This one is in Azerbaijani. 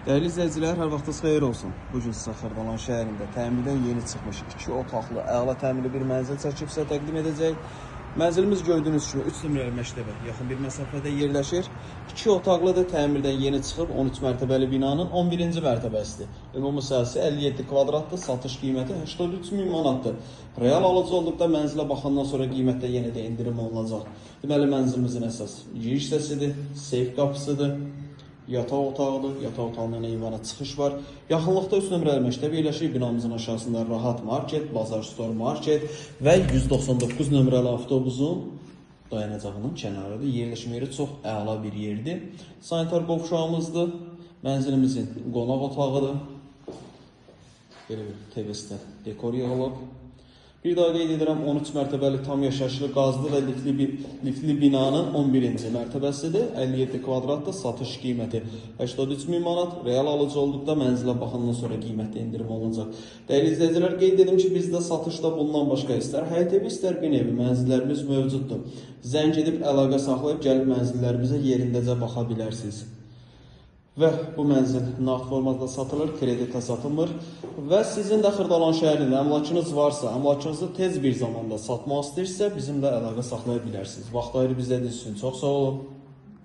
Değerli izleyiciler, hər vaxtınız xeyir olsun. Bugün sizə Xırdalan şəhərində təmirdən yeni çıxmış 2 otaqlı, əla təmirli bir mənzil çəkib sizə təqdim edəcək. Mənzilimiz gördüyünüz kimi 3 nömrəli məktəbə yaxın bir məsafədə yerləşir. 2 otaqlıdır, təmirdən yeni çıxıb 13 mərtəbəli binanın 11-ci mərtəbəsidir. Ümumi sahəsi 57 kvadratdır, satış qiyməti 83 min manatdır. Real alıcı olduqda mənzilə baxandan sonra qiymətdə yenə də endirim olunacaq. Deməli, mənzilimizin əsas giriş hissəsidir, seyf qapısıdır. Yataq otağıdır. Yataq otağından eyvana çıxış var. Yaxınlıqda 3 nömrəli məktəb yerləşir. Binamızın aşağısında Rahat Market, Bazar Store Market və 199 nömrəli avtobusun dayanacağının kənarıdır. Yerləşmə yeri çox əla bir yerdir. Sanitar qovşağımızdır. Mənzilimizin qonaq otağıdır. Belə bir TVS-də dekor yığılıb. Bir daha qeyd edirəm, 13 mərtəbəli tam yaşayışlı qazlı və liftli binanın 11-ci mərtəbəsidir. 57 kvadratda satış qiyməti 83 min manat. Real alıcı olduqda mənzilə baxandan sonra qiymətdə endirim olunacaq. Dəyərli izləyicilər, qeyd edim ki, bizdə satışda bundan başqa istər həyət evi, istər bin evi mənzillərimiz mövcuddur. Zəng edib əlaqə saxlayıb gəlib mənzillərimizə yerindəcə baxa bilərsiniz. Və bu mənzil nağd formada satılır, kreditə satılmır. Və sizin də Xırdalan şəhərində əmlakınız varsa, əmlakınızı tez bir zamanda satmaq istəyirsə, bizimlə əlaqə saxlaya bilərsiniz. Vaxt ayırıb izlədiyiniz üçün çox sağ olun.